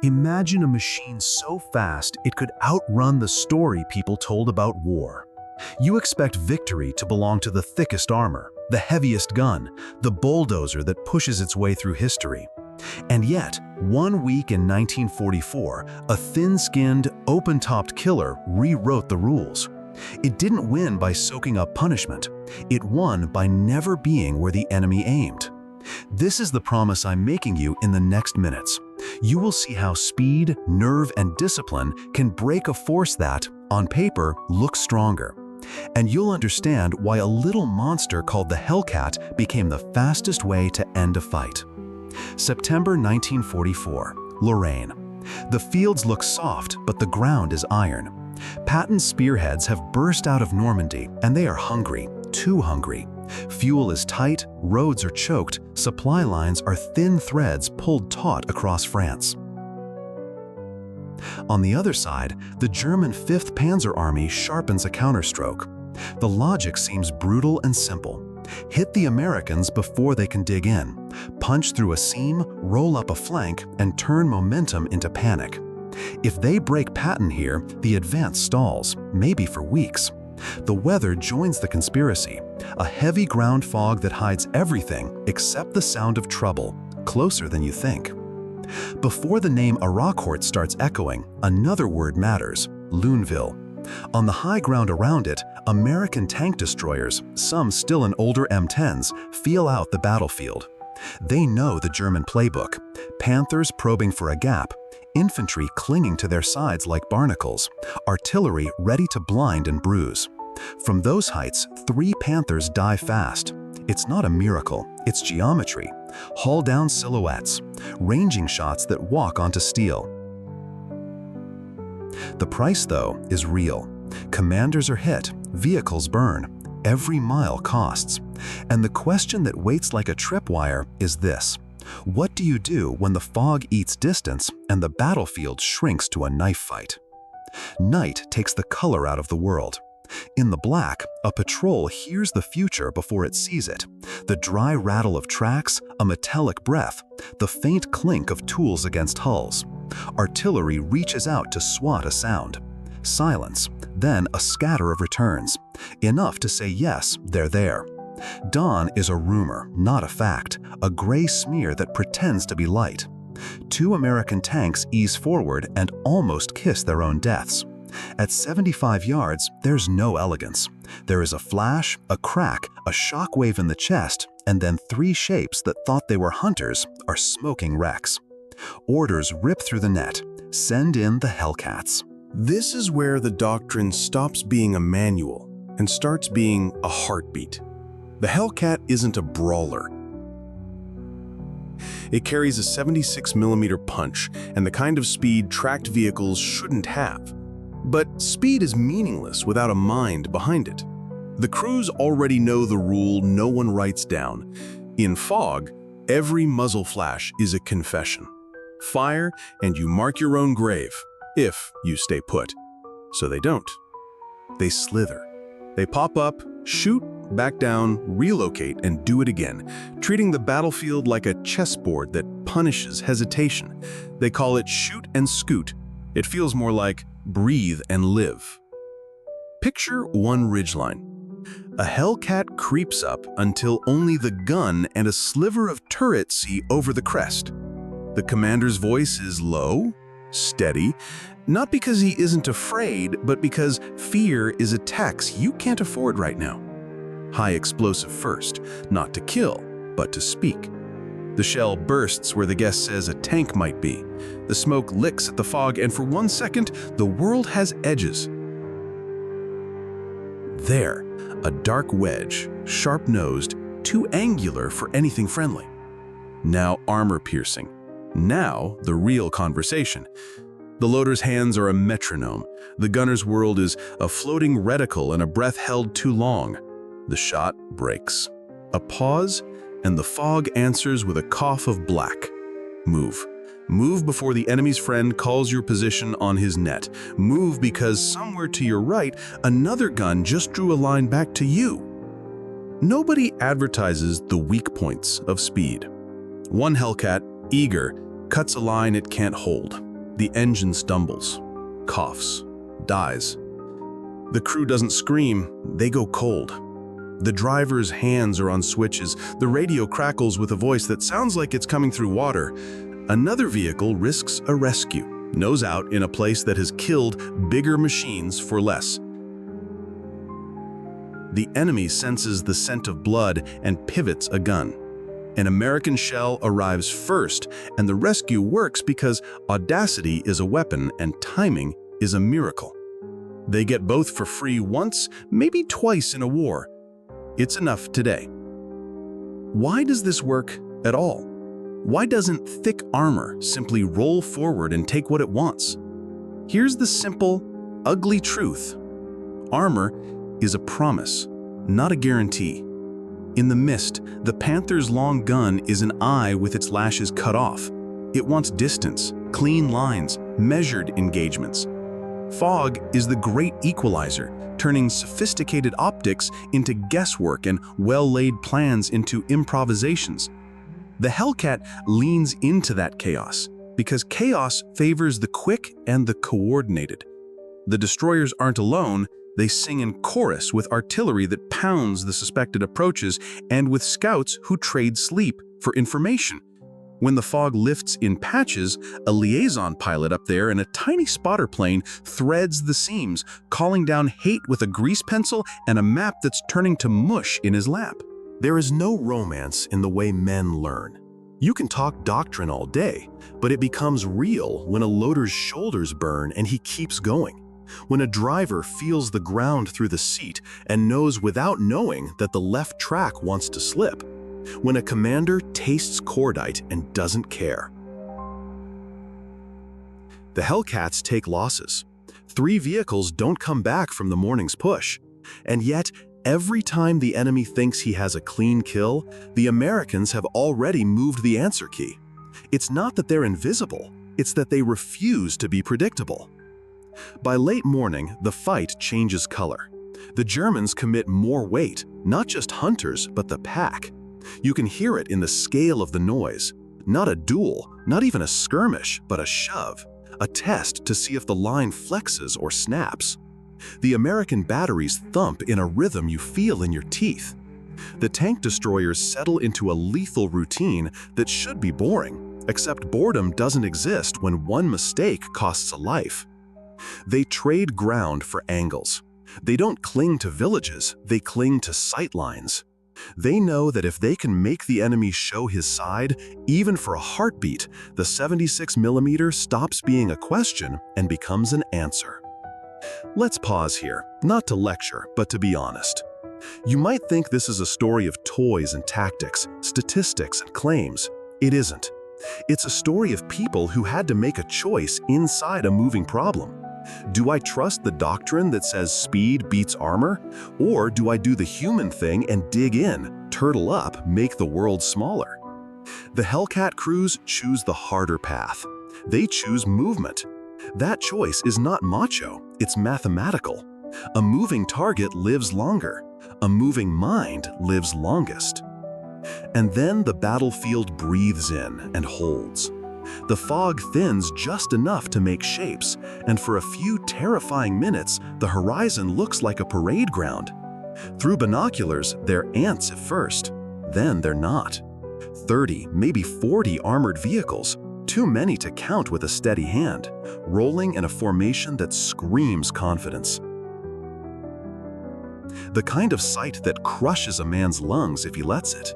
Imagine a machine so fast it could outrun the story people told about war. You expect victory to belong to the thickest armor, the heaviest gun, the bulldozer that pushes its way through history. And yet, 1 week in 1944, a thin-skinned, open-topped killer rewrote the rules. It didn't win by soaking up punishment. It won by never being where the enemy aimed. This is the promise I'm making you in the next minutes. You will see how speed, nerve, and discipline can break a force that, on paper, looks stronger. And you'll understand why a little monster called the Hellcat became the fastest way to end a fight. September 1944, Lorraine. The fields look soft, but the ground is iron. Patton's spearheads have burst out of Normandy, and they are hungry, too hungry. Fuel is tight, roads are choked, supply lines are thin threads pulled taut across France. On the other side, the German 5th Panzer Army sharpens a counterstroke. The logic seems brutal and simple. Hit the Americans before they can dig in. Punch through a seam, roll up a flank, and turn momentum into panic. If they break Patton here, the advance stalls, maybe for weeks. The weather joins the conspiracy, a heavy ground fog that hides everything except the sound of trouble, closer than you think. Before the name Arracourt starts echoing, another word matters: Luneville. On the high ground around it, American tank destroyers, some still in older M10s, feel out the battlefield. They know the German playbook: Panthers probing for a gap, infantry clinging to their sides like barnacles, artillery ready to blind and bruise. From those heights, 3 Panthers die fast. It's not a miracle, it's geometry. Hull-down silhouettes, ranging shots that walk onto steel. The price, though, is real. Commanders are hit, vehicles burn, every mile costs. And the question that waits like a tripwire is this: what do you do when the fog eats distance and the battlefield shrinks to a knife fight? Night takes the color out of the world. In the black, a patrol hears the future before it sees it. The dry rattle of tracks, a metallic breath, the faint clink of tools against hulls. Artillery reaches out to swat a sound. Silence, then a scatter of returns. Enough to say yes, they're there. Dawn is a rumor, not a fact, a gray smear that pretends to be light. 2 American tanks ease forward and almost kiss their own deaths. At 75 yards, there's no elegance. There is a flash, a crack, a shockwave in the chest, and then 3 shapes that thought they were hunters are smoking wrecks. Orders rip through the net. Send in the Hellcats. This is where the doctrine stops being a manual and starts being a heartbeat. The Hellcat isn't a brawler. It carries a 76mm punch and the kind of speed tracked vehicles shouldn't have. But speed is meaningless without a mind behind it. The crews already know the rule no one writes down. In fog, every muzzle flash is a confession. Fire and you mark your own grave, if you stay put. So they don't. They slither. They pop up, shoot, back down, relocate, and do it again, treating the battlefield like a chessboard that punishes hesitation. They call it shoot and scoot. It feels more like breathe and live. Picture one ridgeline. A Hellcat creeps up until only the gun and a sliver of turret see over the crest. The commander's voice is low, steady, not because he isn't afraid, but because fear is a tax you can't afford right now. High explosive first, not to kill, but to speak. The shell bursts where the guest says a tank might be. The smoke licks at the fog, and for 1 second, the world has edges. There, a dark wedge, sharp-nosed, too angular for anything friendly. Now armor-piercing. Now the real conversation. The loader's hands are a metronome. The gunner's world is a floating reticle and a breath held too long. The shot breaks. A pause, and the fog answers with a cough of black. Move. Move before the enemy's friend calls your position on his net. Move because somewhere to your right, another gun just drew a line back to you. Nobody advertises the weak points of speed. One Hellcat, eager, cuts a line it can't hold. The engine stumbles, coughs, dies. The crew doesn't scream, they go cold. The driver's hands are on switches. The radio crackles with a voice that sounds like it's coming through water. Another vehicle risks a rescue, nose out in a place that has killed bigger machines for less. The enemy senses the scent of blood and pivots a gun. An American shell arrives first, and the rescue works because audacity is a weapon and timing is a miracle. They get both for free once, maybe twice in a war. It's enough today. Why does this work at all? Why doesn't thick armor simply roll forward and take what it wants? Here's the simple, ugly truth. Armor is a promise, not a guarantee. In the mist, the Panther's long gun is an eye with its lashes cut off. It wants distance, clean lines, measured engagements. Fog is the great equalizer, turning sophisticated optics into guesswork and well-laid plans into improvisations. The Hellcat leans into that chaos, because chaos favors the quick and the coordinated. The destroyers aren't alone, they sing in chorus with artillery that pounds the suspected approaches and with scouts who trade sleep for information. When the fog lifts in patches, a liaison pilot up there in a tiny spotter plane threads the seams, calling down hate with a grease pencil and a map that's turning to mush in his lap. There is no romance in the way men learn. You can talk doctrine all day, but it becomes real when a loader's shoulders burn and he keeps going. When a driver feels the ground through the seat and knows without knowing that the left track wants to slip. When a commander tastes cordite and doesn't care. The Hellcats take losses. 3 vehicles don't come back from the morning's push. And yet, every time the enemy thinks he has a clean kill, the Americans have already moved the answer key. It's not that they're invisible, it's that they refuse to be predictable. By late morning, the fight changes color. The Germans commit more weight, not just hunters, but the pack. You can hear it in the scale of the noise. Not a duel, not even a skirmish, but a shove. A test to see if the line flexes or snaps. The American batteries thump in a rhythm you feel in your teeth. The tank destroyers settle into a lethal routine that should be boring, except boredom doesn't exist when one mistake costs a life. They trade ground for angles. They don't cling to villages, they cling to sight lines. They know that if they can make the enemy show his side, even for a heartbeat, the 76mm stops being a question and becomes an answer. Let's pause here, not to lecture, but to be honest. You might think this is a story of toys and tactics, statistics and claims. It isn't. It's a story of people who had to make a choice inside a moving problem. Do I trust the doctrine that says speed beats armor? Or do I do the human thing and dig in, turtle up, make the world smaller? The Hellcat crews choose the harder path. They choose movement. That choice is not macho, it's mathematical. A moving target lives longer. A moving mind lives longest. And then the battlefield breathes in and holds. The fog thins just enough to make shapes, and for a few terrifying minutes, the horizon looks like a parade ground. Through binoculars, they're ants at first. Then they're not. 30, maybe 40 armored vehicles, too many to count with a steady hand, rolling in a formation that screams confidence. The kind of sight that crushes a man's lungs if he lets it.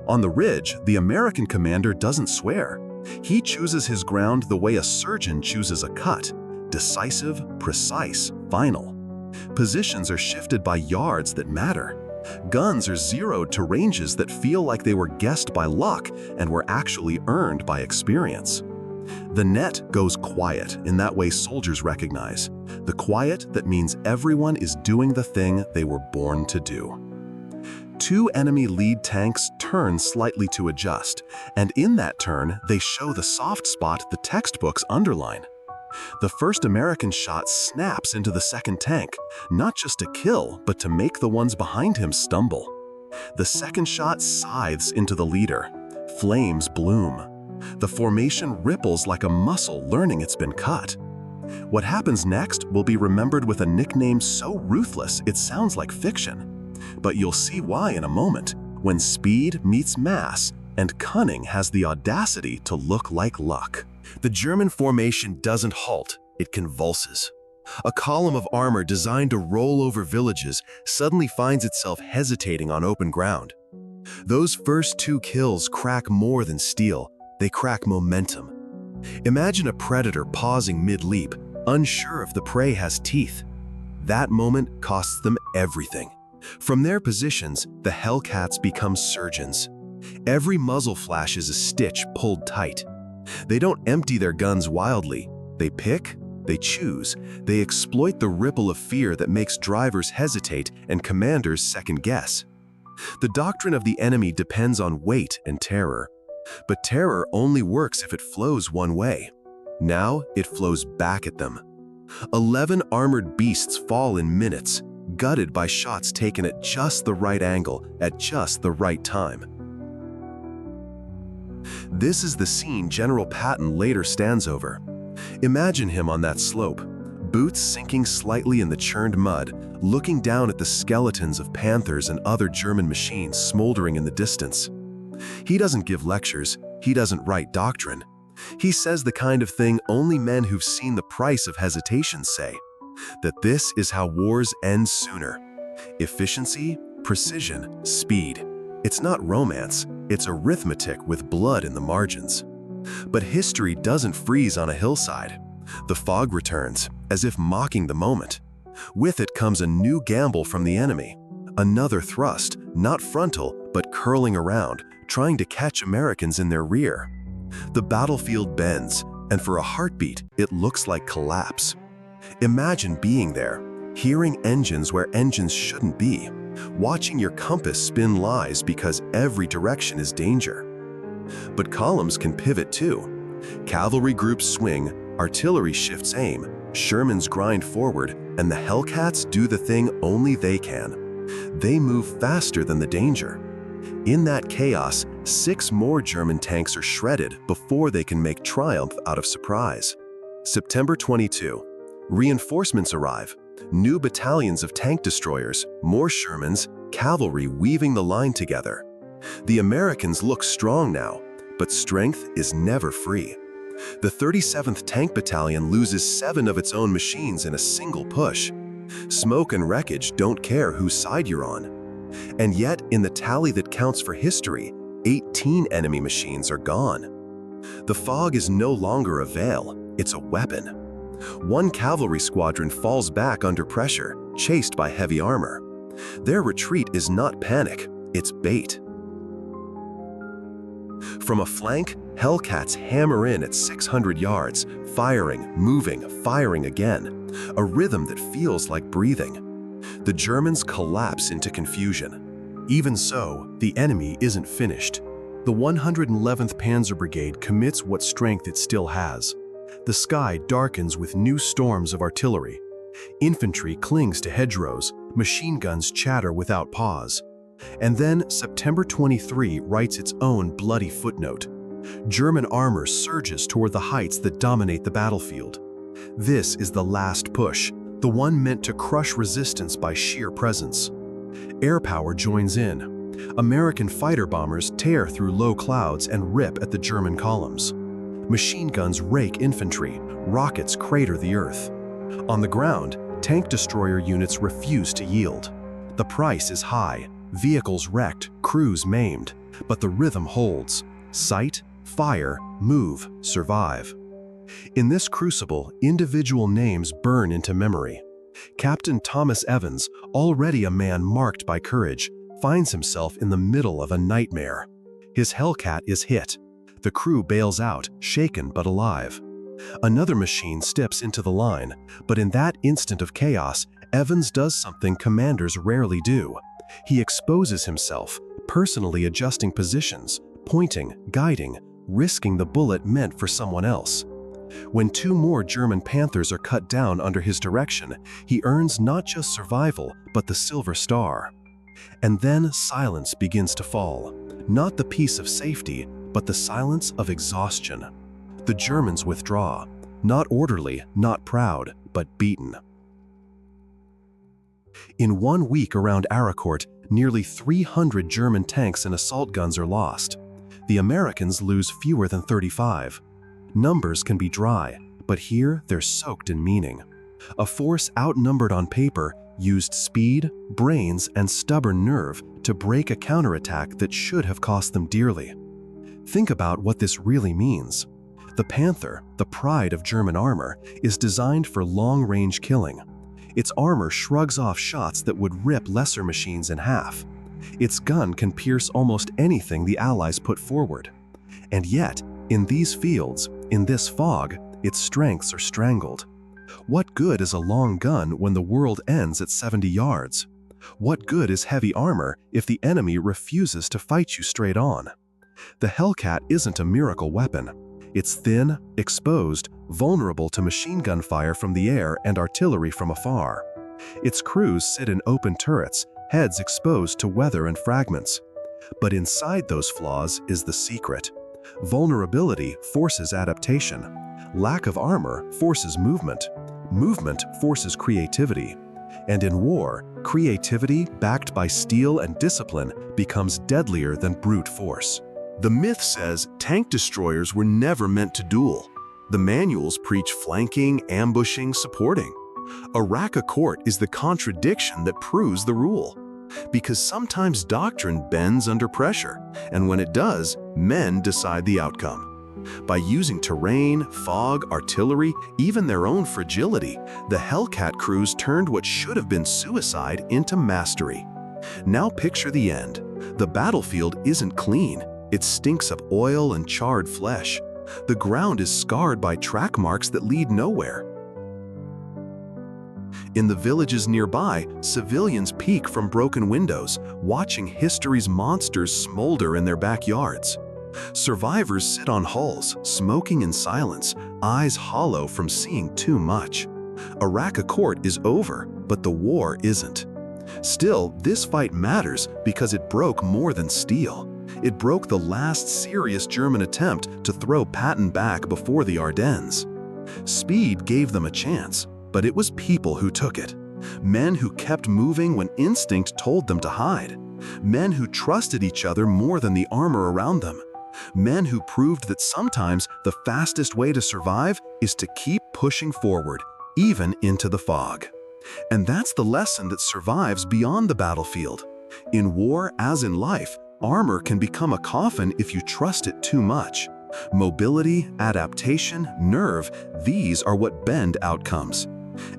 On the ridge, the American commander doesn't swear. He chooses his ground the way a surgeon chooses a cut. Decisive, precise, final. Positions are shifted by yards that matter. Guns are zeroed to ranges that feel like they were guessed by luck and were actually earned by experience. The net goes quiet in that way soldiers recognize. The quiet that means everyone is doing the thing they were born to do. 2 enemy lead tanks turn slightly to adjust, and in that turn, they show the soft spot the textbooks underline. The first American shot snaps into the second tank, not just to kill, but to make the ones behind him stumble. The second shot scythes into the leader. Flames bloom. The formation ripples like a muscle learning it's been cut. What happens next will be remembered with a nickname so ruthless it sounds like fiction. But you'll see why in a moment, when speed meets mass and cunning has the audacity to look like luck. The German formation doesn't halt, it convulses. A column of armor designed to roll over villages suddenly finds itself hesitating on open ground. Those first 2 kills crack more than steel, they crack momentum. Imagine a predator pausing mid-leap, unsure if the prey has teeth. That moment costs them everything. From their positions, the Hellcats become surgeons. Every muzzle flash is a stitch pulled tight. They don't empty their guns wildly. They pick, they choose, they exploit the ripple of fear that makes drivers hesitate and commanders second guess. The doctrine of the enemy depends on weight and terror. But terror only works if it flows one way. Now it flows back at them. 11 armored beasts fall in minutes, gutted by shots taken at just the right angle, at just the right time. This is the scene General Patton later stands over. Imagine him on that slope, boots sinking slightly in the churned mud, looking down at the skeletons of Panthers and other German machines smoldering in the distance. He doesn't give lectures, he doesn't write doctrine. He says the kind of thing only men who've seen the price of hesitation say, that this is how wars end sooner. Efficiency, precision, speed. It's not romance, it's arithmetic with blood in the margins. But history doesn't freeze on a hillside. The fog returns, as if mocking the moment. With it comes a new gamble from the enemy. Another thrust, not frontal, but curling around, trying to catch Americans in their rear. The battlefield bends, and for a heartbeat, it looks like collapse. Imagine being there, hearing engines where engines shouldn't be, watching your compass spin lies because every direction is danger. But columns can pivot too. Cavalry groups swing, artillery shifts aim, Shermans grind forward, and the Hellcats do the thing only they can. They move faster than the danger. In that chaos, 6 more German tanks are shredded before they can make triumph out of surprise. September 22. Reinforcements arrive. New battalions of tank destroyers, more Shermans, cavalry weaving the line together. The Americans look strong now, but strength is never free. The 37th Tank Battalion loses 7 of its own machines in a single push. Smoke and wreckage don't care whose side you're on. And yet, in the tally that counts for history, 18 enemy machines are gone. The fog is no longer a veil, it's a weapon. 1 cavalry squadron falls back under pressure, chased by heavy armor. Their retreat is not panic, it's bait. From a flank, Hellcats hammer in at 600 yards, firing, moving, firing again, a rhythm that feels like breathing. The Germans collapse into confusion. Even so, the enemy isn't finished. The 111th Panzer Brigade commits what strength it still has. The sky darkens with new storms of artillery. Infantry clings to hedgerows, machine guns chatter without pause. And then September 23 writes its own bloody footnote. German armor surges toward the heights that dominate the battlefield. This is the last push, the one meant to crush resistance by sheer presence. Airpower joins in. American fighter bombers tear through low clouds and rip at the German columns. Machine guns rake infantry, rockets crater the earth. On the ground, tank destroyer units refuse to yield. The price is high, vehicles wrecked, crews maimed, but the rhythm holds. Sight, fire, move, survive. In this crucible, individual names burn into memory. Captain Thomas Evans, already a man marked by courage, finds himself in the middle of a nightmare. His Hellcat is hit. The crew bails out, shaken but alive. Another machine steps into the line, but in that instant of chaos, Evans does something commanders rarely do. He exposes himself, personally adjusting positions, pointing, guiding, risking the bullet meant for someone else. When 2 more German Panthers are cut down under his direction, he earns not just survival, but the Silver Star. And then silence begins to fall. Not the peace of safety, but the silence of exhaustion. The Germans withdraw, not orderly, not proud, but beaten. In 1 week around Arracourt, nearly 300 German tanks and assault guns are lost. The Americans lose fewer than 35. Numbers can be dry, but here they're soaked in meaning. A force outnumbered on paper used speed, brains, and stubborn nerve to break a counterattack that should have cost them dearly. Think about what this really means. The Panther, the pride of German armor, is designed for long-range killing. Its armor shrugs off shots that would rip lesser machines in half. Its gun can pierce almost anything the Allies put forward. And yet, in these fields, in this fog, its strengths are strangled. What good is a long gun when the world ends at 70 yards? What good is heavy armor if the enemy refuses to fight you straight on? The Hellcat isn't a miracle weapon. It's thin, exposed, vulnerable to machine gun fire from the air and artillery from afar. Its crews sit in open turrets, heads exposed to weather and fragments. But inside those flaws is the secret. Vulnerability forces adaptation. Lack of armor forces movement. Movement forces creativity. And in war, creativity backed by steel and discipline becomes deadlier than brute force. The myth says tank destroyers were never meant to duel. The manuals preach flanking, ambushing, supporting. Arracourt is the contradiction that proves the rule. Because sometimes doctrine bends under pressure, and when it does, men decide the outcome. By using terrain, fog, artillery, even their own fragility, the Hellcat crews turned what should have been suicide into mastery. Now picture the end. The battlefield isn't clean. It stinks of oil and charred flesh. The ground is scarred by track marks that lead nowhere. In the villages nearby, civilians peek from broken windows, watching history's monsters smolder in their backyards. Survivors sit on hulls, smoking in silence, eyes hollow from seeing too much. Arracourt is over, but the war isn't. Still, this fight matters because it broke more than steel. It broke the last serious German attempt to throw Patton back before the Ardennes. Speed gave them a chance, but it was people who took it. Men who kept moving when instinct told them to hide. Men who trusted each other more than the armor around them. Men who proved that sometimes the fastest way to survive is to keep pushing forward, even into the fog. And that's the lesson that survives beyond the battlefield. In war, as in life, armor can become a coffin if you trust it too much. Mobility, adaptation, nerve, these are what bend outcomes.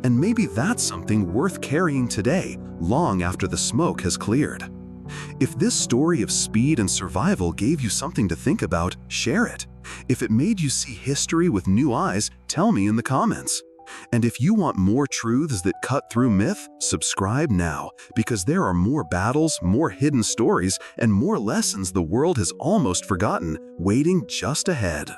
And maybe that's something worth carrying today, long after the smoke has cleared. If this story of speed and survival gave you something to think about, share it. If it made you see history with new eyes, tell me in the comments. And if you want more truths that cut through myth, subscribe now, because there are more battles, more hidden stories, and more lessons the world has almost forgotten, waiting just ahead.